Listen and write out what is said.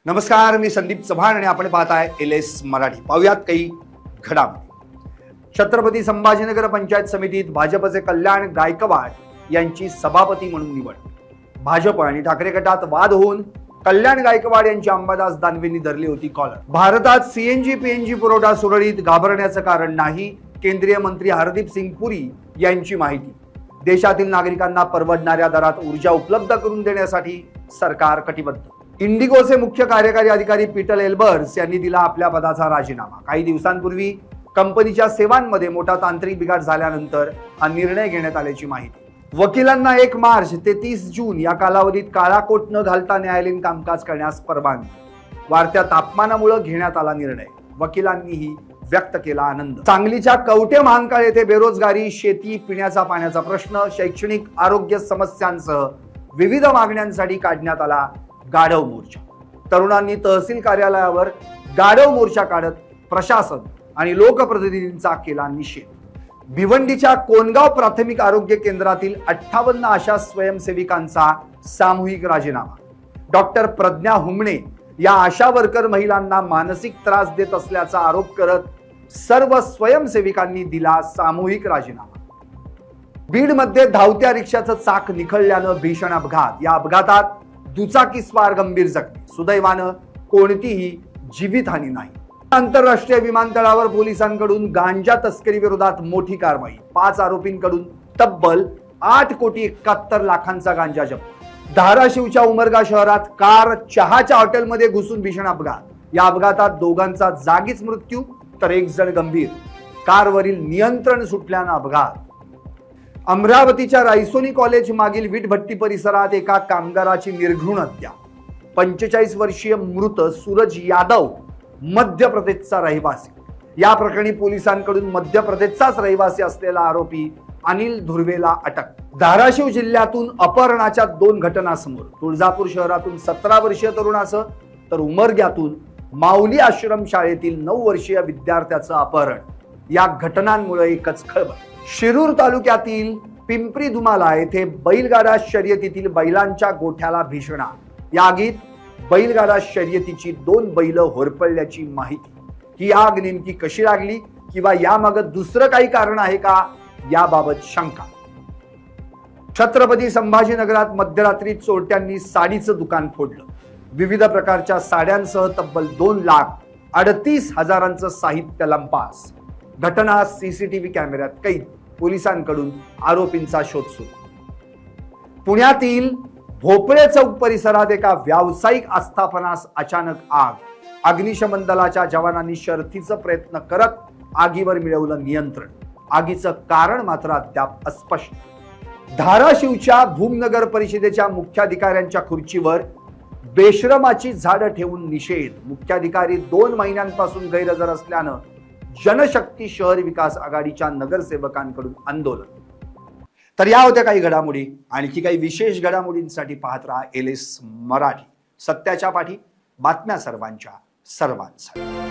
नमस्कार, मी संदीप चव्हाण आणि आपण पाहताय LS मराठी। पाहुयात काही घडामोडी। छत्रपती संभाजीनगर पंचायत समितीत भाजपचे कल्याण गायकवाड यांची सभापती म्हणून निवड। भाजप आणि ठाकरे गटात वाद होऊन कल्याण गायकवाड यांची अंबादास दानवेंनी धरली होती कॉलर। भारतात CNG PNG पुरवठा सुरळीत, घाबरण्याचं कारण नाही, केंद्रीय मंत्री हरदीप सिंग पुरी यांची माहिती। देशातील नागरिकांना परवडणाऱ्या दरात ऊर्जा उपलब्ध करून देण्यासाठी सरकार कटिबद्ध। इंडिगोचे मुख्य कार्यकारी अधिकारी पीटर एल्बर्स यांनी दिला आपल्या पदाचा राजीनामा। काही दिवसांपूर्वी कंपनीच्या सेवांमध्ये मोठा तांत्रिक बिघाड झाल्यानंतर हा निर्णय घेण्यात आल्याची माहिती। वकिलांना 1 मार्च ते 30 जून या कालावधीत काळा कोट न घालता न्यायालयीन कामकाज करण्यास परवानगी। वाढत्या तापमानामुळे घेण्यात आला निर्णय। वकिलांनीही व्यक्त केला आनंद। सांगलीच्या कवठे महांकाळ येथे बेरोजगारी, शेती, पिण्याचा पाण्याचा प्रश्न, शैक्षणिक, आरोग्य समस्यांसह विविध मागण्यांसाठी काढण्यात आला गाढव मोर्चा। तरुणांनी तहसील कार्यालयावर गाढव मोर्चा काढत प्रशासन आणि लोकप्रतिनिधींचा केला निषेध। भिवंडीच्या कोणगाव प्राथमिक आरोग्य केंद्रातील 58 आशा स्वयंसेविकांचा सामूहिक राजीनामा। डॉक्टर प्रज्ञा हुमणे या आशा वर्कर महिलांना मानसिक त्रास देत असल्याचा आरोप करत सर्व स्वयंसेविकांनी दिला सामूहिक राजीनामा। बीडमध्ये धावत्या रिक्षाचं चाक निखळल्यानं भीषण अपघात। या अपघातात दुचाकीस्वार गंभीर जखमी। सुदैवानं कोणतीही जीवितहानी नाही। आंतरराष्ट्रीय विमानतळावर पोलिसांकडून गांजा तस्करी विरोधात मोठी कारवाई। 5 आरोपींकडून तब्बल 8,71,00,000 गांजा जप्त। धाराशिवच्या उमरगा शहरात कार चहाच्या हॉटेलमध्ये घुसून भीषण अपघात। या अपघातात दोघांचा जागीच मृत्यू तर 1 जण गंभीर। कारवरील नियंत्रण सुटल्यानं अपघात। अमरावतीच्या रायसोनी कॉलेज मागील वीटभट्टी परिसरात एका कामगाराची निर्घृण हत्या। 45 वर्षीय मृत सूरज यादव मध्य प्रदेशचा रहिवासी। या प्रकरणी पोलिसांकडून मध्य प्रदेशचाच रहिवासी असलेला आरोपी अनिल धुर्वेला अटक। धाराशिव जिल्ह्यातून अपहरणाच्या 2 घटना समोर। तुळजापूर शहरातून 17 वर्षीय तरुणाचं तर उमरग्यातून माऊली आश्रम शाळेतील 9 वर्षीय विद्यार्थ्याचं अपहरण। या घटनांमुळे एकच खळबळ। शिरूर तालुक्यातील पिंपरी दुमाला येथे बैलगाडा शर्यतीतील बैलांच्या गोठ्याला भीषण आग। या आगीत बैलगाडा शर्यतीची 2 बैल होरपळल्याची माहिती। ही आग नेमकी कशी लागली किंवा यामागे दुसरं काही कारण आहे का, याबाबत शंका। छत्रपती संभाजीनगरात मध्यरात्री चोरट्यांनी साडीचं दुकान फोडलं। विविध प्रकारच्या साड्यांसह तब्बल 2,38,000चं साहित्य लंपास। घटना CCTV कॅमेऱ्यात कैद। पोलिसांकडून आरोपींचा शोध सुरू। पुण्यातील भोपळे चौक परिसरात एका व्यावसायिक आस्थापनास अचानक आग। अग्निशमन दलाच्या जवानांनी शर्थीचा प्रयत्न करत आगीवर मिळवलं नियंत्रण। आगीचं कारण मात्र अद्याप अस्पष्ट। धाराशिवच्या भूमनगर परिषदेच्या मुख्याधिकाऱ्यांच्या खुर्चीवर बेशरमाची झाडं ठेवून निषेध। मुख्याधिकारी 2 महिन्यांपासून गैरहजर असल्यानं जनशक्ती शहर विकास आघाडीच्या नगरसेवकांकडून आंदोलन। तर या होत्या काही घडामोडी। आणखी काही विशेष घडामोडींसाठी पाहत राहा LS मराठी। सत्याच्या पाठी, बातम्या सर्वांच्या, सर्वांसाठी।